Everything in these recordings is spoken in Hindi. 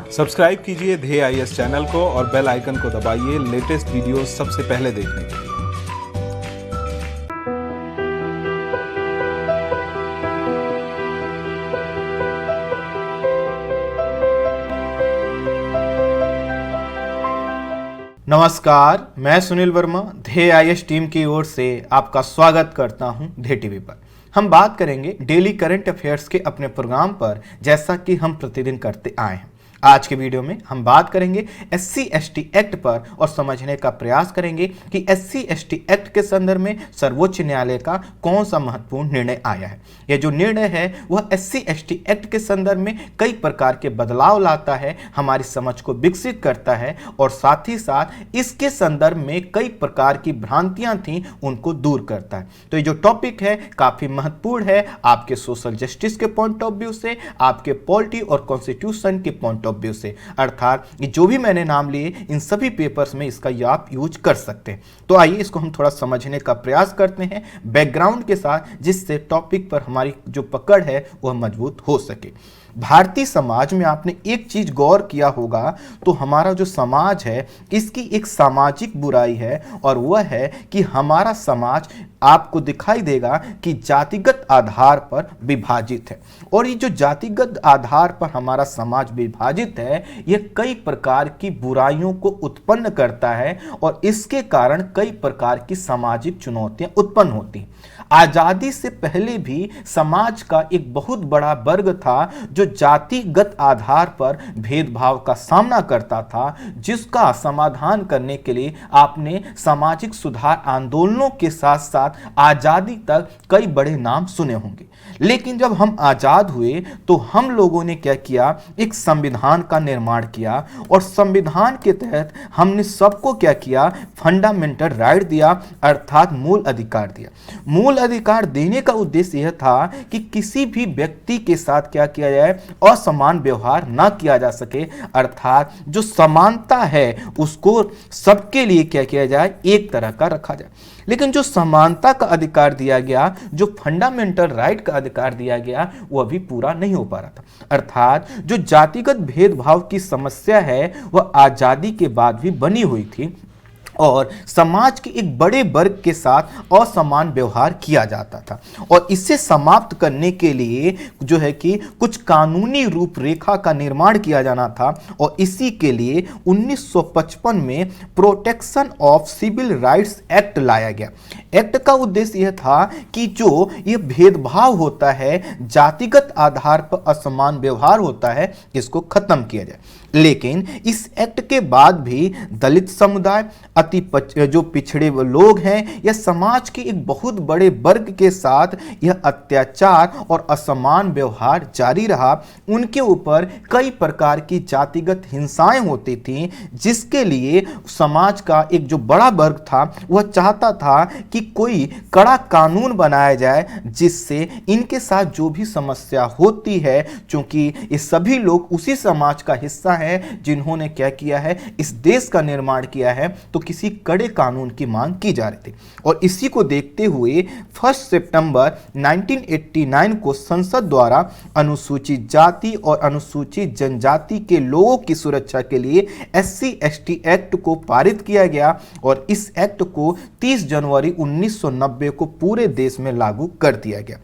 सब्सक्राइब कीजिए ध्येय आईएएस चैनल को और बेल आइकन को दबाइए लेटेस्ट वीडियो सबसे पहले देखने के लिए। नमस्कार, मैं सुनील वर्मा ध्येय आईएएस टीम की ओर से आपका स्वागत करता हूं ध्येय टीवी पर। हम बात करेंगे डेली करंट अफेयर्स के अपने प्रोग्राम पर, जैसा कि हम प्रतिदिन करते आए हैं। आज के वीडियो में हम बात करेंगे SC/ST एक्ट पर और समझने का प्रयास करेंगे कि SC/ST एक्ट के संदर्भ में सर्वोच्च न्यायालय का कौन सा महत्वपूर्ण निर्णय आया है। यह जो निर्णय है वह SC/ST एक्ट के संदर्भ में कई प्रकार के बदलाव लाता है, हमारी समझ को विकसित करता है और साथ ही साथ इसके संदर्भ में कई प्रकार की भ्रांतियां थी उनको दूर करता है। तो ये जो टॉपिक है काफी महत्वपूर्ण है आपके सोशल जस्टिस के पॉइंट ऑफ व्यू से, आपके पॉलिटी और कॉन्स्टिट्यूशन के पॉइंट व्यू से, अर्थात ये जो भी मैंने नाम लिए इन सभी पेपर्स में इसका आप यूज कर सकते हैं। तो आइए इसको हम थोड़ा समझने का प्रयास करते हैं बैकग्राउंड के साथ, जिससे टॉपिक पर हमारी जो पकड़ है वह मजबूत हो सके। भारतीय समाज में आपने एक चीज गौर किया होगा तो हमारा जो समाज है इसकी एक सामाजिक बुराई है और वह है कि हमारा समाज आपको दिखाई देगा कि जातिगत आधार पर विभाजित है। और ये जो जातिगत आधार पर हमारा समाज विभाजित है यह कई प्रकार की बुराइयों को उत्पन्न करता है और इसके कारण कई प्रकार की सामाजिक चुनौतियां उत्पन्न होती हैं। आजादी से पहले भी समाज का एक बहुत बड़ा वर्ग था जो जातिगत आधार पर भेदभाव का सामना करता था, जिसका समाधान करने के लिए आपने सामाजिक सुधार आंदोलनों के साथ साथ आजादी तक कई बड़े नाम सुने होंगे। लेकिन जब हम आजाद हुए तो हम लोगों ने क्या किया, एक संविधान का निर्माण किया और संविधान के तहत हमने सबको क्या किया, फंडामेंटल राइट दिया, अर्थात मूल अधिकार दिया। मूल अधिकार देने का उद्देश्य यह था कि किसी भी व्यक्ति के साथ क्या किया जाए, असमान व्यवहार ना किया जा सके, अर्थात जो समानता है उसको सबके लिए क्या किया जाए, एक तरह का रखा जाए। लेकिन जो समानता का अधिकार दिया गया, जो फंडामेंटल राइट का अधिकार दिया गया, वह अभी पूरा नहीं हो पा रहा था। अर्थात जो जातिगत भेदभाव की समस्या है वह आजादी के बाद भी बनी हुई थी और समाज के एक बड़े वर्ग के साथ असमान व्यवहार किया जाता था और इसे समाप्त करने के लिए जो है कि कुछ कानूनी रूपरेखा का निर्माण किया जाना था और इसी के लिए 1955 में protection of civil rights act लाया गया। एक्ट का उद्देश्य यह था कि जो ये भेदभाव होता है, जातिगत आधार पर असमान व्यवहार होता है, इसको खत्म किया जाए। लेकिन इस एक्ट के बाद भी दलित समुदाय, जो पिछड़े लोग हैं या समाज के एक बहुत बड़े वर्ग के साथ यह अत्याचार और असमान व्यवहार जारी रहा। उनके ऊपर कई प्रकार की जातिगत हिंसाएं होती थीं, जिसके लिए समाज का एक जो बड़ा वर्ग था वह चाहता था कि कोई कड़ा कानून बनाया जाए जिससे इनके साथ जो भी समस्या होती है, क्योंकि ये सभी लोग उसी समाज का हिस्सा हैं जिन्होंने क्या किया है, इस देश का निर्माण किया है, तो किसी कड़े कानून की मांग की जा रही थी। और इसी को देखते हुए 1 सितंबर 1989 को संसद द्वारा अनुसूचित जाति और अनुसूचित जनजाति के लोगों की सुरक्षा के लिए SC/ST एक्ट को पारित किया गया और इस एक्ट को 30 जनवरी 1990 को पूरे देश में लागू कर दिया गया।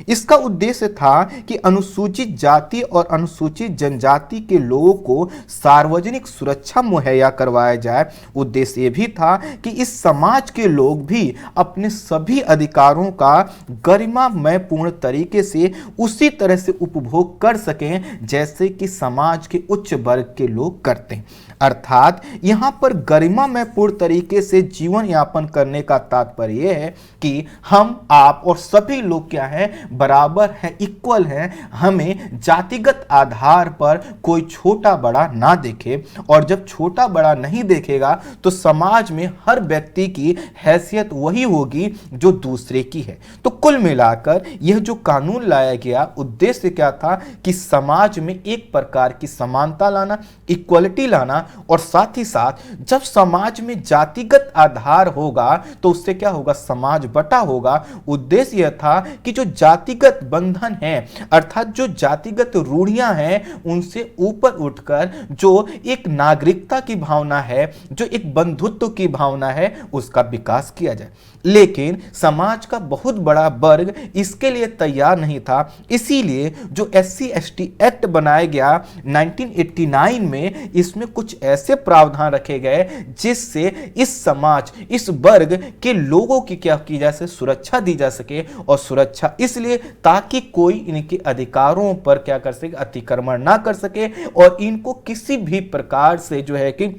इसका उद्देश्य था कि अनुसूचित जाति और अनुसूचित जनजाति के लोगों को सार्वजनिक सुरक्षा मुहैया करवाया जाए। उद्देश्य ये भी था कि इस समाज के लोग भी अपने सभी अधिकारों का गरिमामय पूर्ण तरीके से उसी तरह से उपभोग कर सकें जैसे कि समाज के उच्च वर्ग के लोग करते हैं। अर्थात यहाँ पर गरिमामय पूर्ण तरीके से जीवन यापन करने का तात्पर्य यह है कि हम, आप और सभी लोग क्या है, बराबर है, इक्वल है। हमें जातिगत आधार पर कोई छोटा बड़ा ना देखे और जब छोटा बड़ा नहीं देखेगा तो समाज में हर व्यक्ति की हैसियत वही होगी जो दूसरे की है। तो कुल मिलाकर यह जो कानून लाया गया, उद्देश्य क्या था कि समाज में एक प्रकार की समानता लाना, इक्वलिटी लाना और साथ ही साथ जब समाज में जातिगत आधार होगा तो उससे क्या होगा, समाज बटा होगा। उद्देश्य यह था कि जो जातिगत बंधन है, अर्थात जो जातिगत रूढ़ियां हैं उनसे ऊपर उठकर जो एक नागरिकता की भावना है, जो एक बंधुत्व की भावना है, उसका विकास किया जाए। लेकिन समाज का बहुत बड़ा वर्ग इसके लिए तैयार नहीं था। इसीलिए जो SC/ST एक्ट बनाया गया 1989 में, इसमें कुछ ऐसे प्रावधान रखे गए जिससे इस समाज, इस वर्ग के लोगों की क्या की जा सके, सुरक्षा दी जा सके। और सुरक्षा इसलिए ताकि कोई इनके अधिकारों पर क्या कर सके, अतिक्रमण ना कर सके और इनको किसी भी प्रकार से जो है कि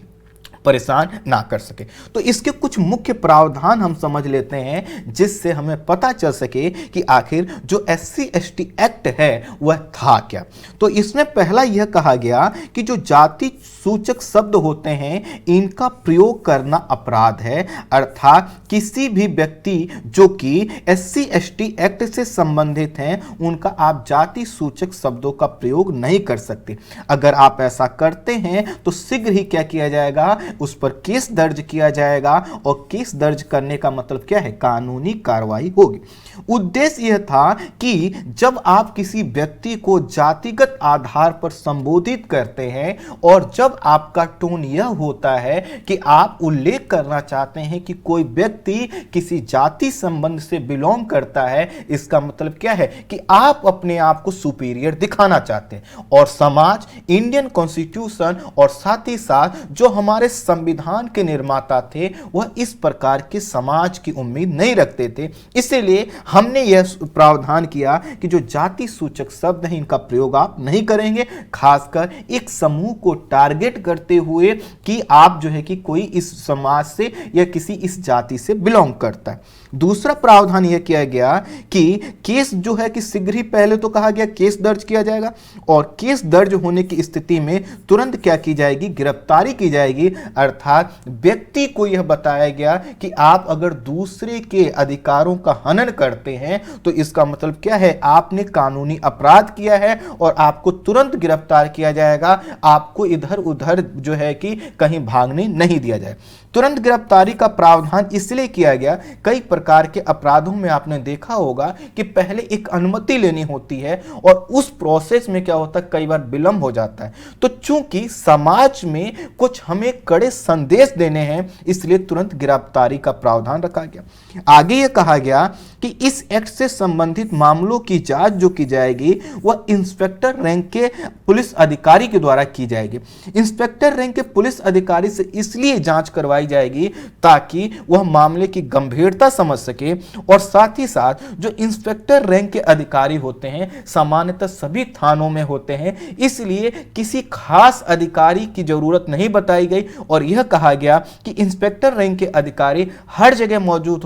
परेशान ना कर सके। तो इसके कुछ मुख्य प्रावधान हम समझ लेते हैं जिससे हमें पता चल सके कि आखिर जो SC/ST एक्ट है वह था क्या। तो इसमें पहला यह कहा गया कि जो जाति सूचक शब्द होते हैं इनका प्रयोग करना अपराध है, अर्थात किसी भी व्यक्ति जो कि SC/ST एक्ट से संबंधित हैं उनका आप जाति सूचक शब्दों का प्रयोग नहीं कर सकते। अगर आप ऐसा करते हैं तो शीघ्र ही क्या किया जाएगा, उस पर केस दर्ज किया जाएगा और केस दर्ज करने का मतलब क्या है, कानूनी कार्रवाई होगी। उद्देश्य यह था कि जब आप किसी व्यक्ति को जातिगत आधार पर संबोधित करते हैं और जब आपका टोन यह होता है कि आप उल्लेख करना चाहते हैं कि कोई व्यक्ति किसी जाति संबंध से बिलोंग करता है, इसका मतलब क्या है कि आप अपने आप को सुपीरियर दिखाना चाहते हैं। और समाज, इंडियन कॉन्स्टिट्यूशन और साथ ही साथ जो हमारे संविधान के निर्माता थे वह इस प्रकार के समाज की उम्मीद नहीं रखते थे। इसलिए हमने यह प्रावधान किया कि जो जाति सूचक शब्द हैं इनका प्रयोग आप नहीं करेंगे, खासकर एक समूह को टारगेट करते हुए कि आप जो है कि कोई इस समाज से या किसी इस जाति से बिलोंग करता है। दूसरा प्रावधान यह किया गया कि केस जो है कि शीघ्र ही, पहले तो कहा गया केस दर्ज किया जाएगा और केस दर्ज होने की स्थिति में तुरंत क्या की जाएगी, गिरफ्तारी की जाएगी। अर्थात व्यक्ति को यह बताया गया कि आप अगर दूसरे के अधिकारों का हनन करते हैं तो इसका मतलब क्या है, आपने कानूनी अपराध किया है और आपको तुरंत गिरफ्तार किया जाएगा। आपको इधर उधर जो है कि कहीं भागने नहीं दिया जाए। तुरंत गिरफ्तारी का प्रावधान इसलिए किया गया, कई प्रकार के अपराधों में आपने देखा होगा कि पहले एक अनुमति लेनी होती है और उस प्रोसेस में क्या होता है, कई बार विलंब हो जाता है। तो चूंकि समाज में कुछ हमें कड़े संदेश देने हैं इसलिए तुरंत गिरफ्तारी का प्रावधान रखा गया। आगे यह कहा गया कि इस एक्ट से संबंधित मामलों की जांच जो की जाएगी वह इंस्पेक्टर रैंक के पुलिस अधिकारी के द्वारा की जाएगी। इंस्पेक्टर रैंक के पुलिस अधिकारी से इसलिए जांच करवाई जाएगी ताकि वह मामले की गंभीरता समझ सके और साथ ही साथ जो इंस्पेक्टर रैंक के अधिकारी होते हैं सामान्यतः सभी थानों में होते हैं, इसलिए किसी खास अधिकारी की जरूरत नहीं बताई गई और यह कहा गया कि इंस्पेक्टर रैंक के अधिकारी हर जगह मौजूद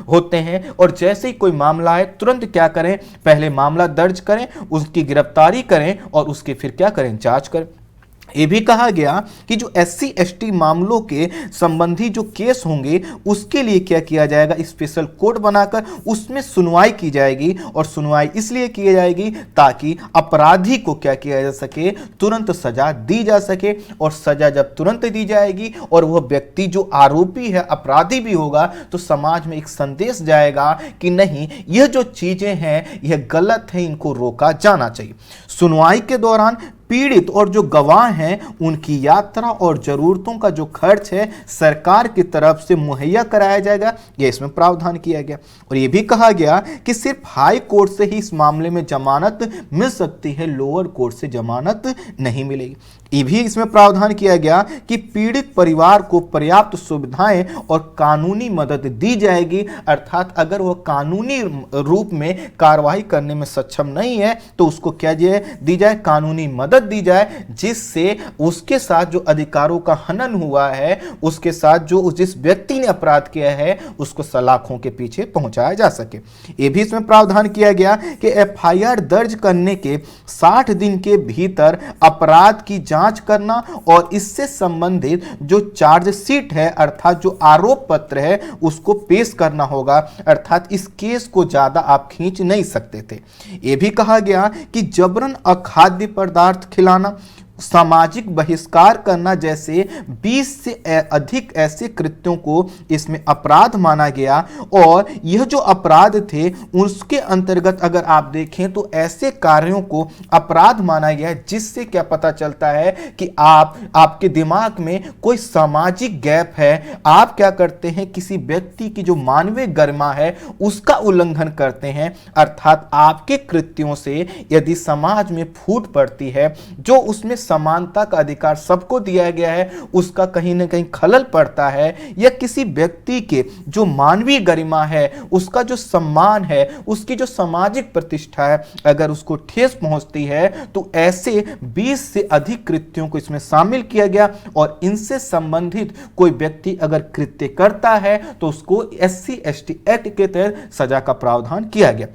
होते हैं और जैसे ही कोई मामला है तुरंत क्या करें, पहले मामला दर्ज करें, उसकी गिरफ्तारी करें और उसकी फिर क्या करें, जांच करें। ये भी कहा गया कि जो SC/ST मामलों के संबंधी जो केस होंगे उसके लिए क्या किया जाएगा, स्पेशल कोर्ट बनाकर उसमें सुनवाई की जाएगी और सुनवाई इसलिए की जाएगी ताकि अपराधी को क्या किया जा सके, तुरंत सजा दी जा सके। और सजा जब तुरंत दी जाएगी और वह व्यक्ति जो आरोपी है, अपराधी भी होगा, तो समाज में एक संदेश जाएगा कि नहीं, यह जो चीजें हैं यह गलत है, इनको रोका जाना चाहिए। सुनवाई के दौरान पीड़ित और जो गवाह हैं उनकी यात्रा और जरूरतों का जो खर्च है सरकार की तरफ से मुहैया कराया जाएगा, यह इसमें प्रावधान किया गया। और यह भी कहा गया कि सिर्फ हाई कोर्ट से ही इस मामले में जमानत मिल सकती है, लोअर कोर्ट से जमानत नहीं मिलेगी। ये भी इसमें प्रावधान किया गया कि पीड़ित परिवार को पर्याप्त सुविधाएं और कानूनी मदद दी जाएगी, अर्थात अगर वह कानूनी रूप में कार्रवाई करने में सक्षम नहीं है तो उसको क्या दी जाए, कानूनी मदद दी जाए, जिससे उसके साथ जो अधिकारों का हनन हुआ है, उसके साथ जो जिस व्यक्ति ने अपराध किया है उसको सलाखों के पीछे पहुंचाया जा सके। यह भी इसमें प्रावधान किया गया कि FIR दर्ज करने के 60 दिन के भीतर अपराध की जांच करना और इससे संबंधित जो चार्जशीट है अर्थात जो आरोप पत्र है उसको पेश करना होगा, अर्थात इस केस को ज्यादा आप खींच नहीं सकते थे। यह भी कहा गया कि जबरन अखाद्य पदार्थ खिलाना, सामाजिक बहिष्कार करना जैसे 20 से अधिक ऐसे कृत्यों को इसमें अपराध माना गया। और यह जो अपराध थे उसके अंतर्गत अगर आप देखें तो ऐसे कार्यों को अपराध माना गया जिससे क्या पता चलता है कि आपके दिमाग में कोई सामाजिक गैप है, आप क्या करते हैं, किसी व्यक्ति की जो मानवीय गरिमा है उसका उल्लंघन करते हैं। अर्थात आपके कृत्यों से यदि समाज में फूट पड़ती है, जो उसमें समानता का अधिकार सबको दिया गया है उसका कहीं ना कहीं खलल पड़ता है, या किसी व्यक्ति के जो मानवीय गरिमा है, उसका जो सम्मान है, उसकी जो सामाजिक प्रतिष्ठा है, अगर उसको ठेस पहुंचती है, तो ऐसे 20 से अधिक कृत्यों को इसमें शामिल किया गया। और इनसे संबंधित कोई व्यक्ति अगर कृत्य करता है तो उसको SC/ST एक्ट के तहत सजा का प्रावधान किया गया।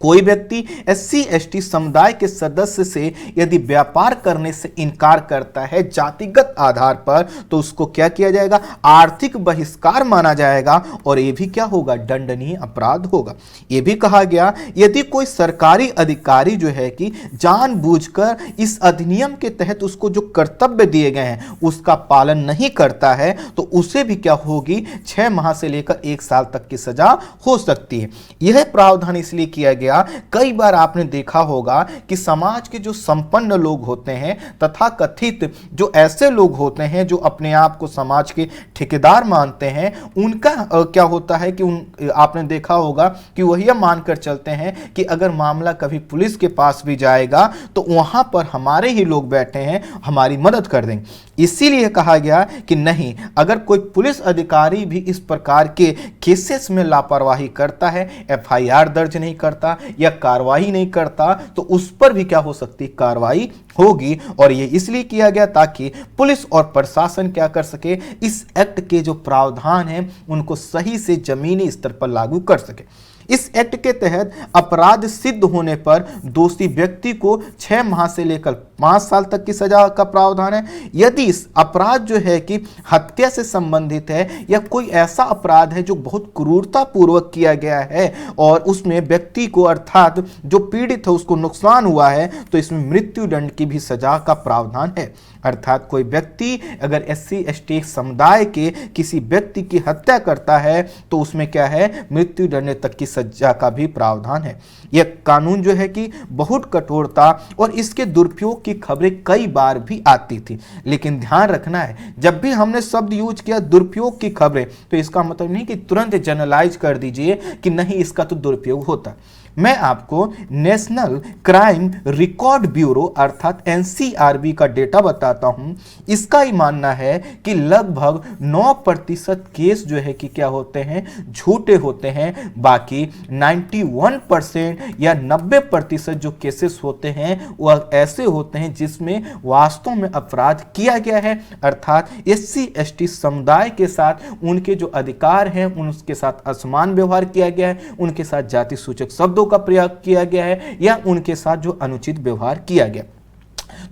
कोई व्यक्ति SC/ST समुदाय के सदस्य से यदि व्यापार करने से इनकार करता है जातिगत आधार पर, तो उसको क्या किया जाएगा, आर्थिक बहिष्कार माना जाएगा, और यह भी क्या होगा, दंडनीय अपराध होगा। यह भी कहा गया यदि कोई सरकारी अधिकारी जो है कि जानबूझकर इस अधिनियम के तहत उसको जो कर्तव्य दिए गए हैं उसका पालन नहीं करता है, तो उसे भी क्या होगी, 6 माह से लेकर 1 साल तक की सजा हो सकती है। यह प्रावधान इसलिए किया गया, कई बार आपने देखा होगा कि समाज के जो संपन्न लोग होते हैं तथा कथित जो ऐसे लोग होते हैं जो अपने आप को समाज के ठेकेदार मानते हैं, उनका क्या होता है कि आपने देखा होगा कि वह यह मानकर चलते हैं कि अगर मामला कभी पुलिस के पास भी जाएगा तो वहां पर हमारे ही लोग बैठे हैं, हमारी मदद कर देंगे। इसीलिए कहा गया कि नहीं, अगर कोई पुलिस अधिकारी भी इस प्रकार के केसेस में लापरवाही करता है, FIR दर्ज नहीं करता या कार्रवाई नहीं करता, तो उस पर भी क्या हो सकती, कार्रवाई होगी। और यह इसलिए किया गया ताकि पुलिस और प्रशासन क्या कर सके, इस एक्ट के जो प्रावधान हैं उनको सही से जमीनी स्तर पर लागू कर सके। इस एक्ट के तहत अपराध सिद्ध होने पर दोषी व्यक्ति को 6 माह से लेकर 5 साल तक की सजा का प्रावधान है। यदि इस अपराध जो है कि हत्या से संबंधित है या कोई ऐसा अपराध है जो बहुत क्रूरता पूर्वक किया गया है और उसमें व्यक्ति को अर्थात जो पीड़ित है उसको नुकसान हुआ है, तो इसमें मृत्यु दंड की भी सजा का प्रावधान है। अर्थात कोई व्यक्ति अगर SC/ST समुदाय के किसी व्यक्ति की हत्या करता है तो उसमें क्या है, मृत्यु दंड तक की सजा का भी प्रावधान है। यह कानून जो है कि बहुत कठोरता और इसके दुरुपयोग की खबरें कई बार भी आती थी, लेकिन ध्यान रखना है जब भी हमने शब्द यूज किया दुरुपयोग की खबरें, तो इसका मतलब नहीं कि तुरंत जनरलाइज कर दीजिए कि नहीं इसका तो दुरुपयोग होता। मैं आपको नेशनल क्राइम रिकॉर्ड ब्यूरो अर्थात NCRB का डेटा बताता हूं। इसका ही मानना है कि लगभग 9% केस जो है कि क्या होते हैं, झूठे होते हैं। बाकी 91% या 90% जो केसेस होते हैं वह ऐसे होते हैं जिसमें वास्तव में अपराध किया गया है। अर्थात SC/ST समुदाय के साथ उनके जो अधिकार हैं उनके साथ असमान व्यवहार किया गया है, उनके साथ जाति सूचक शब्दों का प्रयोग किया गया है या उनके साथ जो अनुचित व्यवहार किया गया।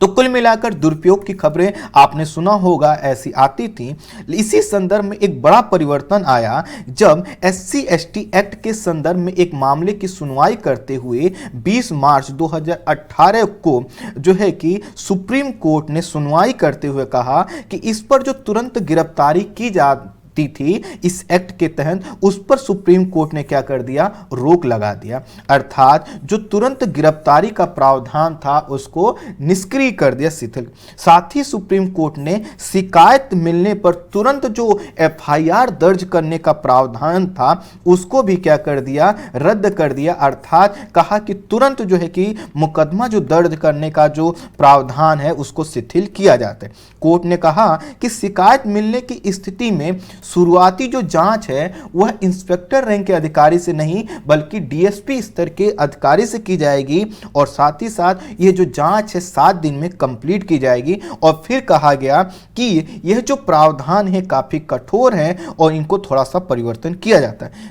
तो कुल मिलाकर दुरुपयोग की खबरें आपने सुना होगा ऐसी आती थी। इसी संदर्भ में एक बड़ा परिवर्तन आया जब SC/ST एक्ट के संदर्भ में एक मामले की सुनवाई करते हुए 20 मार्च 2018 को जो है कि सुप्रीम कोर्ट ने सुनवाई करते हुए कहा कि इस पर जो तुरंत गिरफ्तारी की जाती थी इस एक्ट के तहत, उस पर सुप्रीम कोर्ट ने क्या कर दिया, रोक लगा दिया। अर्थात जो तुरंत गिरफ्तारी का प्रावधान था उसको निष्क्रिय कर दिया, शिथिल। साथ ही सुप्रीम कोर्ट ने शिकायत मिलने पर तुरंत जो FIR दर्ज करने का प्रावधान था उसको भी क्या कर दिया, रद्द कर दिया। अर्थात कहा कि तुरंत जो है कि मुकदमा जो दर्ज करने का जो प्रावधान है उसको शिथिल किया जाता है। कोर्ट ने कहा कि शिकायत मिलने की स्थिति में शुरुआती जो जांच है वह इंस्पेक्टर रैंक के अधिकारी से नहीं बल्कि DSP स्तर के अधिकारी से की जाएगी, और साथ ही साथ ये जो जांच है 7 दिन में कंप्लीट की जाएगी। और फिर कहा गया कि यह जो प्रावधान है काफी कठोर है और इनको थोड़ा सा परिवर्तन किया जाता है।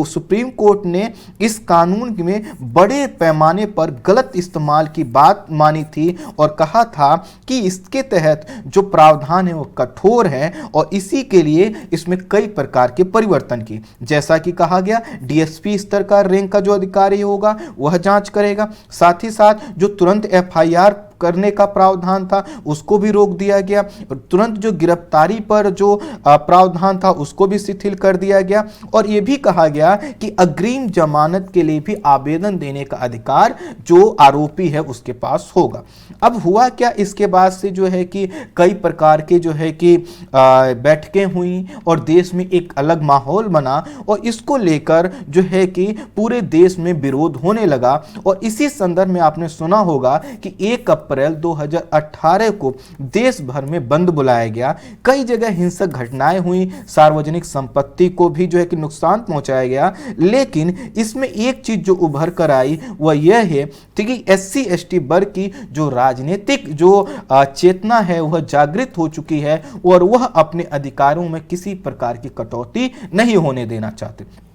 सुप्रीम कोर्ट ने इस कानून में बड़े पैमाने पर गलत इस्तेमाल की बात मानी थी और कहा था कि इसके तहत जो प्रावधान है वो कठोर है और इसी के लिए इसमें कई प्रकार के परिवर्तन की, जैसा कि कहा गया DSP स्तर का रैंक का जो अधिकारी होगा वह जांच करेगा। साथ ही साथ जो तुरंत FIR करने का प्रावधान था उसको भी रोक दिया गया। तुरंत जो गिरफ्तारी पर जो प्रावधान था उसको भी शिथिल कर दिया गया और यह भी कहा गया कि अग्रिम जमानत के लिए भी आवेदन देने का अधिकार जो आरोपी है उसके पास होगा। अब हुआ क्या, इसके बाद से जो है कि कई प्रकार के जो है कि बैठकें हुई और देश में एक अलग माहौल बना और इसको लेकर जो है कि पूरे देश में विरोध होने लगा। और इसी संदर्भ में आपने सुना होगा कि 1 अप्रैल 2018 को देश भर में बंद बुलाया गया। कई जगह हिंसक घटनाएं हुई, सार्वजनिक संपत्ति को भी जो है कि नुकसान पहुंचाया गया। लेकिन इसमें एक चीज जो उभर कर आई वह यह है कि SC ST वर्ग की जो राजनीतिक जो चेतना है वह जागृत हो चुकी है और वह अपने अधिकारों में किसी प्रकार की कटौती नहीं होने देना चाहते।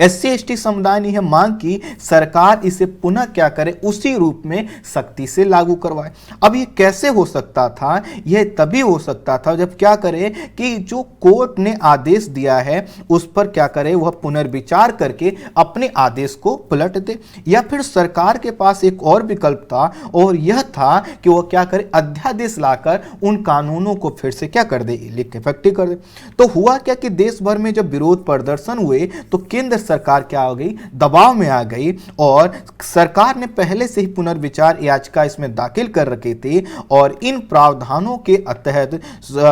SC ST समुदाय ने यह मांग की सरकार इसे पुनः क्या करे, उसी रूप में सख्ती से लागू करवाए। अब ये कैसे हो सकता था, यह तभी हो सकता था जब क्या करे कि जो कोर्ट ने आदेश दिया है उस पर क्या करे, वह पुनर्विचार करके अपने आदेश को पलट दे। या फिर सरकार के पास एक और विकल्प था और यह था कि वह क्या करे, अध्यादेश लाकर उन कानूनों को फिर से क्या कर दे, इफेक्टिव कर दे। तो हुआ क्या कि देश भर में जब विरोध प्रदर्शन हुए तो केंद्र सरकार क्या हो गई, दबाव में आ गई और सरकार ने पहले से ही पुनर्विचार याचिका इसमें दाखिल कर रखी थी। और इन प्रावधानों के तहत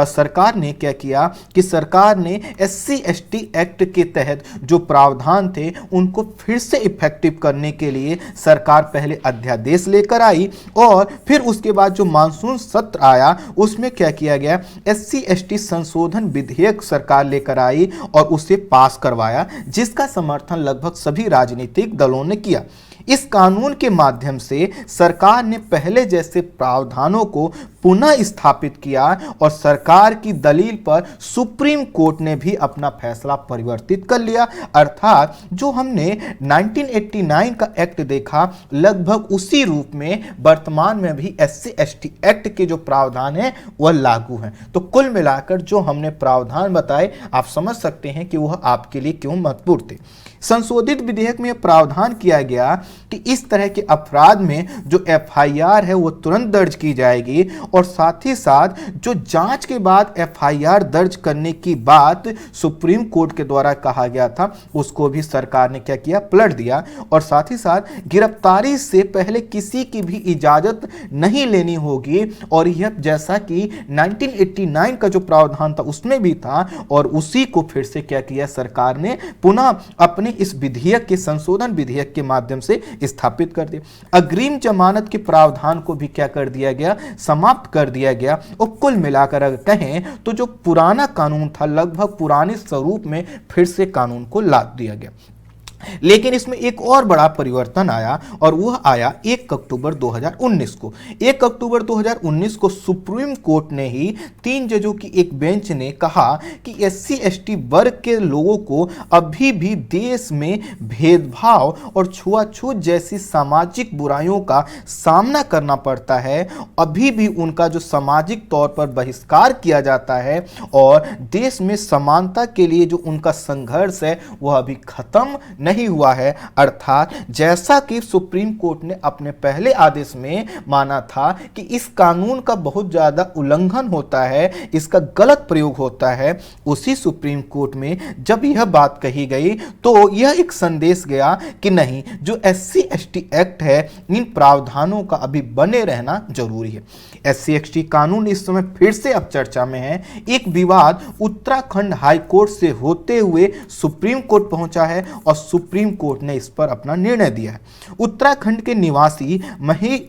सरकार ने क्या किया कि सरकार ने SC ST एक्ट के तहत जो प्रावधान थे उनको फिर से इफेक्टिव करने के लिए सरकार पहले अध्यादेश लेकर आई और फिर उसके बाद जो मानसून सत्र आया उसमें क्या किया गया, SC ST संशोधन विधेयक सरकार लेकर आई और उसे पास करवाया, जिसका समर्थन लगभग सभी राजनीतिक दलों ने किया। इस कानून के माध्यम से सरकार ने पहले जैसे प्रावधानों को पुनः स्थापित किया और सरकार की दलील पर सुप्रीम कोर्ट ने भी अपना फैसला परिवर्तित कर लिया। अर्थात जो हमने 1989 का एक्ट देखा लगभग उसी रूप में वर्तमान में भी SC ST एक्ट के जो प्रावधान है वह लागू हैं। तो कुल मिलाकर जो हमने प्रावधान बताए आप समझ सकते हैं कि वह आपके लिए क्यों महत्वपूर्ण थे। संशोधित विधेयक में प्रावधान किया गया कि इस तरह के अपराध में जो FIR है वो तुरंत दर्ज की जाएगी और साथ ही साथ जो जांच के बाद FIR दर्ज करने की बात सुप्रीम कोर्ट के द्वारा कहा गया था उसको भी सरकार ने क्या किया, पलट दिया। और साथ ही साथ गिरफ्तारी से पहले किसी की भी इजाजत नहीं लेनी होगी और यह जैसा कि 1989 का जो प्रावधान था उसमें भी था और उसी को फिर से क्या किया सरकार ने पुनः अपने इस विधेयक के संशोधन विधेयक के माध्यम से स्थापित कर दिया। अग्रिम जमानत के प्रावधान को भी क्या कर दिया गया, समाप्त कर दिया गया। और कुल मिलाकर अगर कहें तो जो पुराना कानून था लगभग पुराने स्वरूप में फिर से कानून को लाद दिया गया। लेकिन इसमें एक और बड़ा परिवर्तन आया और वह आया 1 अक्टूबर 2019 को। 1 अक्टूबर 2019 को सुप्रीम कोर्ट ने ही 3 जजों की एक बेंच ने कहा कि SC ST वर्ग के लोगों को अभी भी देश में भेदभाव और छुआछूत जैसी सामाजिक बुराइयों का सामना करना पड़ता है, अभी भी उनका जो सामाजिक तौर पर बहिष्कार किया जाता है और देश में समानता के लिए जो उनका संघर्ष है वह अभी खत्म नहीं हुआ है। अर्थात जैसा कि सुप्रीम कोर्ट ने अपने पहले आदेश में माना था कि इस कानून का बहुत ज्यादा उल्लंघन होता है, इसका गलत प्रयोग होता है, उसी सुप्रीम कोर्ट में जब यह बात कही गई तो यह एक संदेश गया कि नहीं, जो SC ST एक्ट है इन प्रावधानों का अभी बने रहना जरूरी है। SC ST कानून इस समय फिर से अब चर्चा में है। एक विवाद उत्तराखंड हाई कोर्ट से होते हुए सुप्रीम कोर्ट पहुंचा है और सुप्रीम कोर्ट ने इस पर अपना निर्णय दिया है। उत्तराखंड के निवासी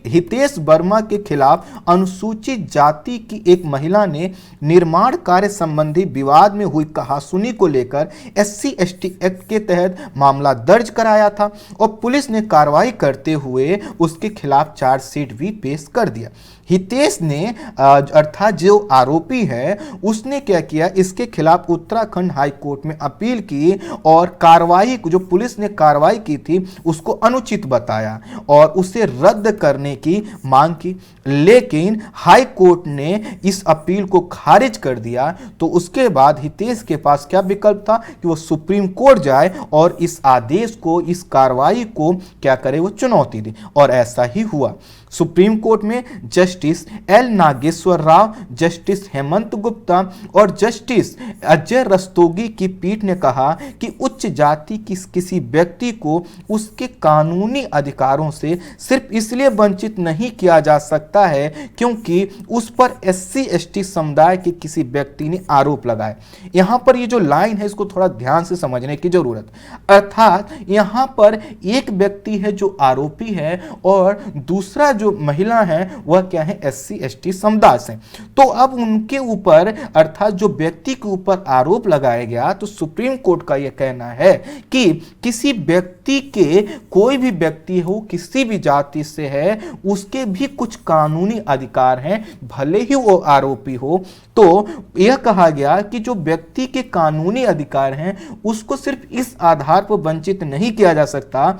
हितेश वर्मा के खिलाफ अनुसूचित जाति की एक महिला ने निर्माण कार्य संबंधी विवाद में हुई कहासुनी को लेकर SC ST एक्ट के तहत मामला दर्ज कराया था और पुलिस ने कार्रवाई करते हुए उसके खिलाफ चार्जशीट भी पेश कर दिया। हितेश ने अर्थात जो आरोपी है उसने क्या किया, इसके खिलाफ उत्तराखंड हाई कोर्ट में अपील की और कार्रवाई जो पुलिस ने कार्रवाई की थी उसको अनुचित बताया और उसे रद्द करने की मांग की। लेकिन हाई कोर्ट ने इस अपील को खारिज कर दिया। तो उसके बाद हितेश के पास क्या विकल्प था कि वो सुप्रीम कोर्ट जाए और इस आदेश को, इस कार्रवाई को क्या करे, वो चुनौती दे और ऐसा ही हुआ। सुप्रीम कोर्ट में justice L Nageswara Rao, justice Hemant Gupta और जस्टिस अजय रस्तोगी की पीठ ने कहा कि उच्च जाति की किसी व्यक्ति को उसके कानूनी अधिकारों से सिर्फ इसलिए वंचित नहीं किया जा सकता है क्योंकि उस पर एससी एसटी समुदाय के किसी व्यक्ति ने आरोप लगाए। यहां पर ये जो लाइन है इसको थोड़ा ध्यान से समझने की जरूरत, अर्थात यहां पर एक व्यक्ति है जो आरोपी है और दूसरा जो महिला है वह क्या है, एससी एसटी समुदाय से। तो अब उनके ऊपर अर्थात जो व्यक्ति के ऊपर आरोप लगाया गया, तो सुप्रीम कोर्ट का यह कहना है कि किसी व्यक्ति के, कोई भी व्यक्ति हो किसी भी जाति से है, उसके भी कुछ कानूनी अधिकार हैं, भले ही वो आरोपी हो। तो यह कहा गया कि जो व्यक्ति के कानूनी अधिकार हैं उसको सिर्फ इस आधार पर वंचित नहीं किया जा सकता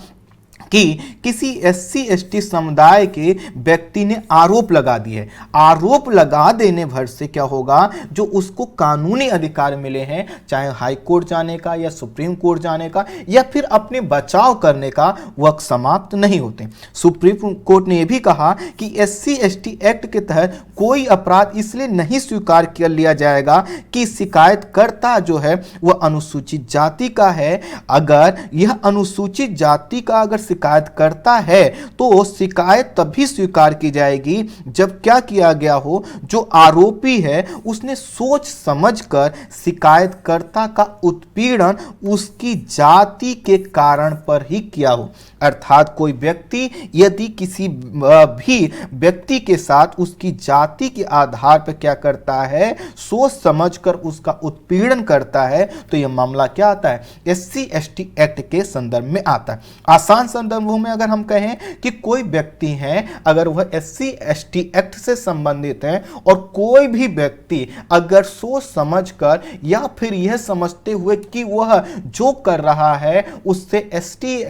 कि किसी एससी एसटी समुदाय के व्यक्ति ने आरोप लगा दिए। आरोप लगा देने भर से क्या होगा, जो उसको कानूनी अधिकार मिले हैं, चाहे हाई कोर्ट जाने का या सुप्रीम कोर्ट जाने का या फिर अपने बचाव करने का, वह समाप्त नहीं होते। सुप्रीम कोर्ट ने यह भी कहा कि एससी एसटी एक्ट के तहत कोई अपराध इसलिए नहीं स्वीकार कर लिया जाएगा कि शिकायतकर्ता जो है वह अनुसूचित जाति का है। अगर यह अनुसूचित जाति का अगर शिकायत करता है तो शिकायत तभी स्वीकार की जाएगी जब क्या किया गया हो, जो आरोपी है उसने सोच समझकर शिकायतकर्ता का उत्पीड़न उसकी जाति के कारण पर ही किया हो। अर्थात कोई व्यक्ति यदि किसी भी व्यक्ति के साथ उसकी जाति के आधार पर क्या करता है, सोच समझकर उसका उत्पीड़न करता है, तो यह मामला क्या आता है, एससी एसटी एक्ट के संदर्भ में आता है। आसान संदर्भों में अगर हम कहें कि कोई व्यक्ति है, अगर वह एससी एसटी एक्ट से संबंधित है और कोई भी व्यक्ति अगर सोच समझकर या फिर यह समझते हुए कि वह जो कर रहा है उससे एससी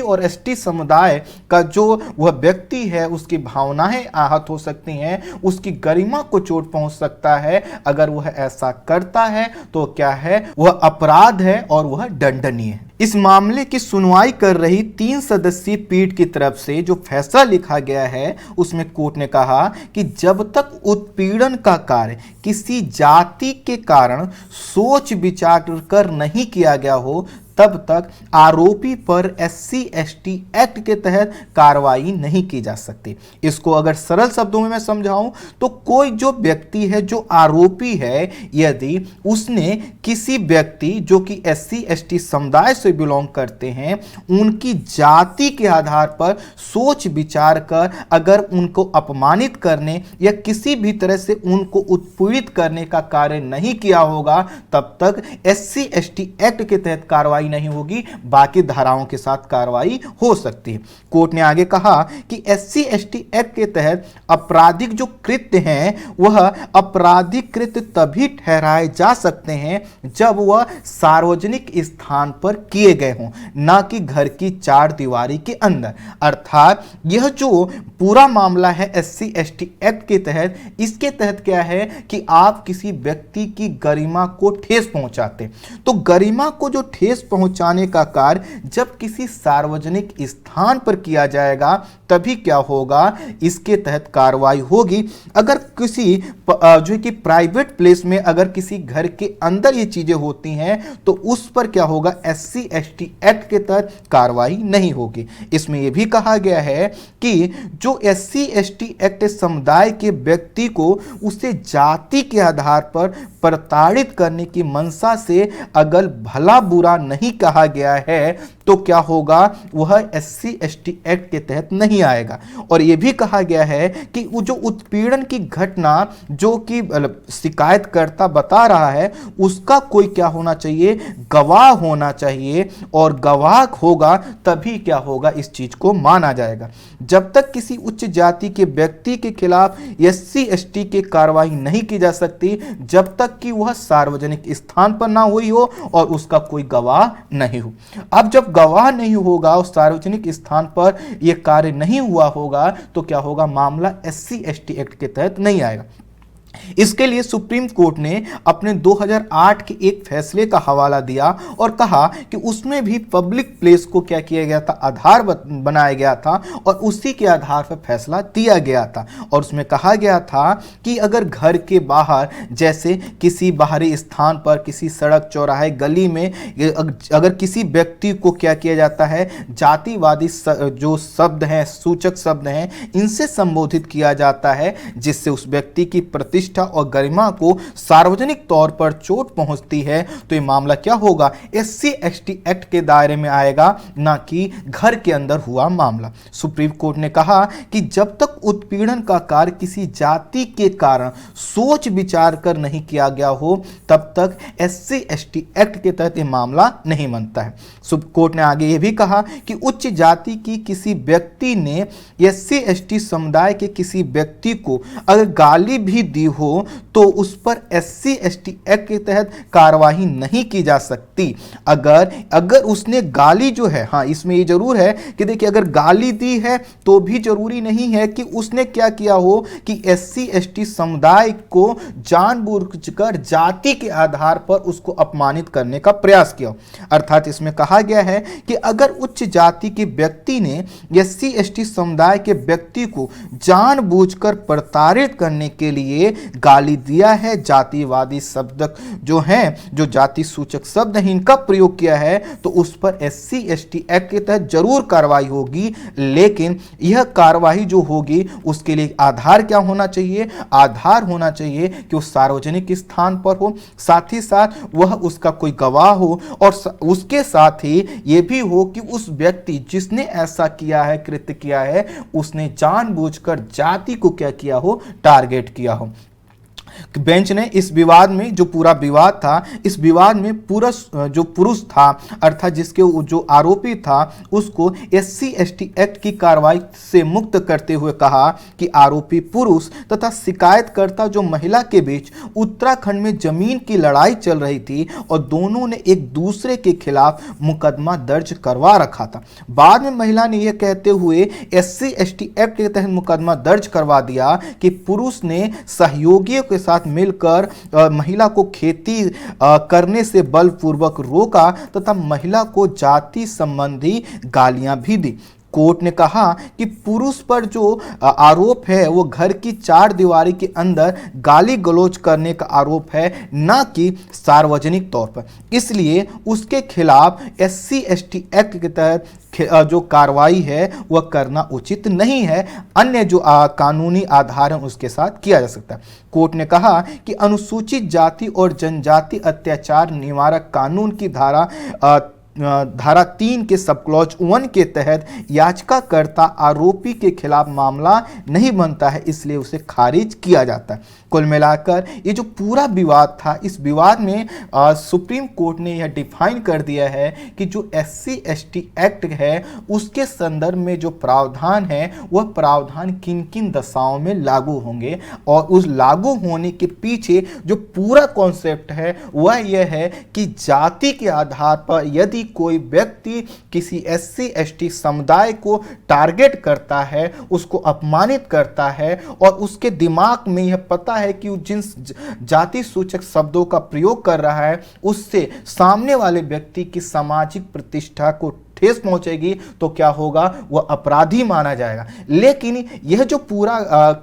और एसटी समुदाय का जो वह व्यक्ति है उसकी भावनाएं आहत हो सकती हैं, उसकी गरिमा को चोट पहुंच सकता है, अगर वह ऐसा करता है तो क्या है, वह अपराध है और वह दंडनीय है। इस मामले की सुनवाई कर रही 3 सदस्यीय पीठ की तरफ से जो फैसला लिखा गया है उसमें कोर्ट ने कहा कि जब तक उत्पीड़न का कार्य किसी जाति के कारण सोच विचार कर नहीं किया गया हो, तब तक आरोपी पर एससी एसटी एक्ट के तहत कार्रवाई नहीं की जा सकती। इसको अगर सरल शब्दों में मैं समझाऊं तो कोई जो व्यक्ति है जो आरोपी है, यदि उसने किसी व्यक्ति जो कि एससी एसटी समुदाय से बिलोंग करते हैं उनकी जाति के आधार पर सोच विचार कर अगर उनको अपमानित करने या किसी भी तरह से उनको उत्पीड़ित करने का कार्य नहीं किया होगा, तब तक एससी एसटी एक्ट के तहत कार्रवाई नहीं होगी, बाकी धाराओं के साथ कार्रवाई हो सकती है। कोर्ट ने आगे कहा कि एससी एसटी एक्ट के तहत आपराधिक जो कृत्य हैं वह आपराधिक कृत्य तभी ठहराए जा सकते हैं जब वह सार्वजनिक स्थान पर किए गए हों, ना कि घर की 4 दीवारी के अंदर। अर्थात यह जो पूरा मामला है एससी एसटी एक्ट के तहत, इसके तहत क्या है कि आप किसी व्यक्ति की गरिमा को ठेस पहुंचाते, तो गरिमा को जो ठेस पहुंचाने का कार्य जब किसी सार्वजनिक स्थान पर किया जाएगा तभी क्या होगा, इसके तहत कार्रवाई होगी। अगर किसी जो कि प्राइवेट प्लेस में अगर किसी घर के अंदर ये चीजें होती हैं तो उस पर क्या होगा, एससी एसटी एक्ट के तहत कार्रवाई नहीं होगी। इसमें यह भी कहा गया है कि जो एससी एसटी एक्ट समुदाय के व्यक्ति को उसे जाति के आधार पर प्रताड़ित करने की मंशा से अगर भला बुरा नहीं कहा गया है तो क्या होगा, वह एससी एसटी एक्ट के तहत नहीं आएगा। और यह भी कहा गया है कि वो जो उत्पीड़न की घटना जो कि शिकायतकर्ता बता रहा है उसका कोई क्या होना चाहिए, गवाह होना चाहिए, और गवाह होगा तभी क्या होगा, इस चीज को माना जाएगा। जब तक किसी उच्च जाति के व्यक्ति के खिलाफ एससी एसटी की कार्रवाई नहीं की जा सकती जब तक कि वह सार्वजनिक स्थान पर ना हुई हो और उसका कोई गवाह नहीं हो। अब जब गवाह नहीं होगा और सार्वजनिक स्थान पर यह कार्य नहीं हुआ होगा तो क्या होगा, मामला एससी एसटी एक्ट के तहत नहीं आएगा। इसके लिए सुप्रीम कोर्ट ने अपने 2008 के एक फैसले का हवाला दिया और कहा कि उसमें भी पब्लिक प्लेस को क्या किया गया था, आधार बनाया गया था और उसी के आधार पर फैसला दिया गया था। और उसमें कहा गया था कि अगर घर के बाहर, जैसे किसी बाहरी स्थान पर, किसी सड़क, चौराहे, गली में अगर किसी व्यक्ति को क्या किया जाता है, जातिवादी जो शब्द हैं, सूचक शब्द हैं, इनसे संबोधित किया जाता है, जिससे उस व्यक्ति की प्रतिष्ठा और गरिमा को सार्वजनिक तौर पर चोट पहुंचती है, तो यह मामला क्या होगा, SC ST एक्ट के दायरे में आएगा, ना कि घर के अंदर हुआ मामला। सुप्रीम कोर्ट ने कहा कि जब तक उत्पीड़न का कार्य किसी जाति के कारण सोच विचार कर नहीं किया गया हो, तब तक SC ST एक्ट के तहत यह मामला नहीं बनता है। सुप्रीम कोर्ट ने आगे यह भी कहा कि उच्च जाति की किसी व्यक्ति ने SC ST समुदाय के किसी व्यक्ति को अगर गाली भी दी हो तो उस पर SC ST एक्ट के तहत कार्रवाई नहीं की जा सकती। अगर उसने गाली जो है, हाँ इसमें ये जरूर है कि देखिए, अगर गाली दी है तो भी जरूरी नहीं है कि उसने क्या किया हो कि SC ST समुदाय को जानबूझकर जाति के आधार पर उसको अपमानित करने का प्रयास किया। अर्थात इसमें कहा गया है कि अगर उच्च जाति के व्यक्ति ने SC ST समुदाय के व्यक्ति को जानबूझकर प्रताड़ित करने के लिए गाली दिया है, जातिवादी शब्द जो हैं, जो जाति सूचक शब्द हैं, इनका प्रयोग किया है, तो उस पर SC ST एक्ट के तहत जरूर कार्रवाई होगी। लेकिन यह कार्रवाई जो होगी उसके लिए आधार क्या होना चाहिए, आधार होना चाहिए कि वो सार्वजनिक स्थान पर हो, साथ ही साथ वह उसका कोई गवाह हो, और उसके साथ ही यह भी हो कि उस व्यक्ति जिसने ऐसा किया है, कृत्य किया है, उसने जानबूझकर जाति को क्या किया हो, टारगेट किया हो। बेंच ने इस विवाद में, जो पूरा विवाद था, इस विवाद में पूरा जो पुरुष था, अर्थात जिसके जो आरोपी था, उसको SC ST एक्ट की कार्रवाई से मुक्त करते हुए कहा कि आरोपी पुरुष तथा शिकायतकर्ता जो महिला के बीच उत्तराखंड में जमीन की लड़ाई चल रही थी और दोनों ने एक दूसरे के खिलाफ मुकदमा दर्ज करवा रखा था। बाद में महिला ने यह कहते हुए SC ST एक्ट के तहत मुकदमा दर्ज करवा दिया कि पुरुष ने सहयोगियों के साथ मिलकर महिला को खेती करने से बलपूर्वक रोका तथा महिला को जाति संबंधी गालियां भी दी। कोर्ट ने कहा कि पुरुष पर जो आरोप है वो घर की चार दीवारी के अंदर गाली गलौज करने का आरोप है, ना कि सार्वजनिक तौर पर। इसलिए उसके खिलाफ SC ST एक्ट के तहत जो कार्रवाई है वह करना उचित नहीं है। अन्य जो कानूनी आधार हैं उसके साथ किया जा सकता है। कोर्ट ने कहा कि अनुसूचित जाति और जनजाति अत्याचार निवारक कानून की धारा 3 के सब क्लॉज 1 के तहत याचिकाकर्ता आरोपी के खिलाफ मामला नहीं बनता है, इसलिए उसे खारिज किया जाता है। कुल मिलाकर ये जो पूरा विवाद था, इस विवाद में सुप्रीम कोर्ट ने यह डिफाइन कर दिया है कि जो SC ST एक्ट है उसके संदर्भ में जो प्रावधान है वह प्रावधान किन किन दशाओं में लागू होंगे, और उस लागू होने के पीछे जो पूरा कॉन्सेप्ट है वह यह है कि जाति के आधार पर यदि कोई व्यक्ति किसी SC ST समुदाय को टारगेट करता है, उसको अपमानित करता है, और उसके दिमाग में यह पता है कि वो जिन जाति सूचक शब्दों का प्रयोग कर रहा है उससे सामने वाले व्यक्ति की सामाजिक प्रतिष्ठा को ठेस पहुंचेगी, तो क्या होगा, वह अपराधी माना जाएगा। लेकिन यह जो पूरा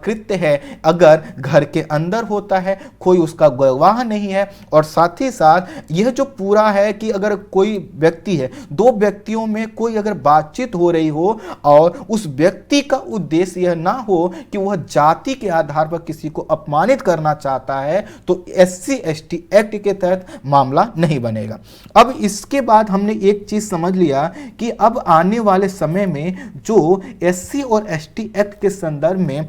कृत्य है अगर घर के अंदर होता है, कोई उसका गवाह नहीं है, और साथ ही साथ यह जो पूरा है कि अगर कोई व्यक्ति है, दो व्यक्तियों में कोई अगर बातचीत हो रही हो और उस व्यक्ति का उद्देश्य यह ना हो कि वह जाति के आधार पर किसी को अपमानित करना चाहता है, तो SC ST एक्ट के तहत मामला नहीं बनेगा। अब इसके बाद हमने एक चीज समझ लिया कि अब आने वाले समय में जो SC और ST एक्ट के संदर्भ में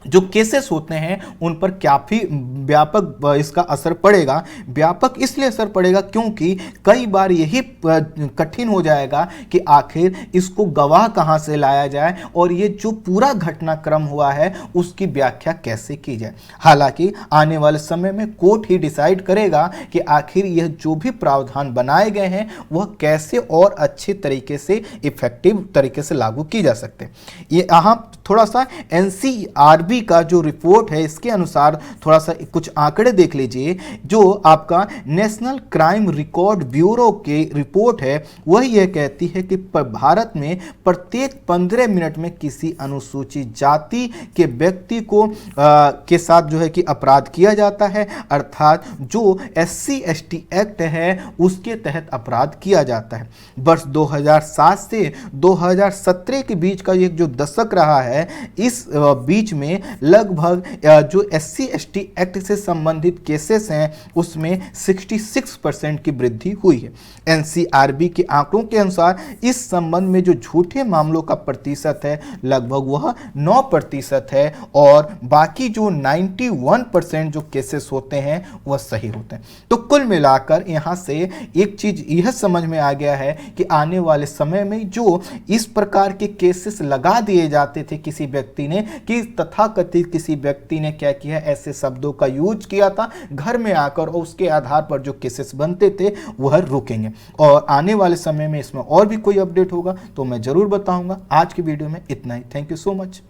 जो केसेस होते हैं उन पर काफ़ी व्यापक इसका असर पड़ेगा। व्यापक इसलिए असर पड़ेगा क्योंकि कई बार यही कठिन हो जाएगा कि आखिर इसको गवाह कहाँ से लाया जाए और ये जो पूरा घटनाक्रम हुआ है उसकी व्याख्या कैसे की जाए। हालांकि आने वाले समय में कोर्ट ही डिसाइड करेगा कि आखिर यह जो भी प्रावधान बनाए गए हैं वह कैसे और अच्छे तरीके से इफेक्टिव तरीके से लागू की जा सकते हैं। ये यहाँ थोड़ा सा NCRB एनसीआरबी का जो रिपोर्ट है इसके अनुसार थोड़ा सा कुछ आंकड़े देख लीजिए। जो आपका नेशनल क्राइम रिकॉर्ड ब्यूरो की रिपोर्ट है वह यह कहती है कि भारत में प्रत्येक 15 मिनट में किसी अनुसूचित जाति के व्यक्ति को के साथ जो है कि अपराध किया जाता है, अर्थात जो SC ST एक्ट है उसके तहत अपराध किया जाता है। वर्ष 2007 से 2017 के बीच का एक जो दशक रहा है, इस बीच में लगभग जो SC ST एक्ट से संबंधित केसेस हैं उसमें 66% की वृद्धि हुई है। NCRB के आंकड़ों के अनुसार इस संबंध में जो झूठे मामलों का प्रतिशत है लगभग वह 9% है और बाकी जो 91% जो केसेस होते हैं वह सही होते हैं। तो कुल मिलाकर यहाँ से एक चीज यह समझ में आ गया है कि आने वाले समय में जो इस प्रकार के केसेस लगा दिए जाते थे किसी व्यक्ति ने, कि तथाकथित किसी व्यक्ति ने क्या किया, ऐसे शब्दों का यूज किया था घर में आकर, और उसके आधार पर जो केसेस बनते थे वह रुकेंगे। और आने वाले समय में इसमें और भी कोई अपडेट होगा तो मैं जरूर बताऊंगा। आज की वीडियो में इतना ही। Thank you so much.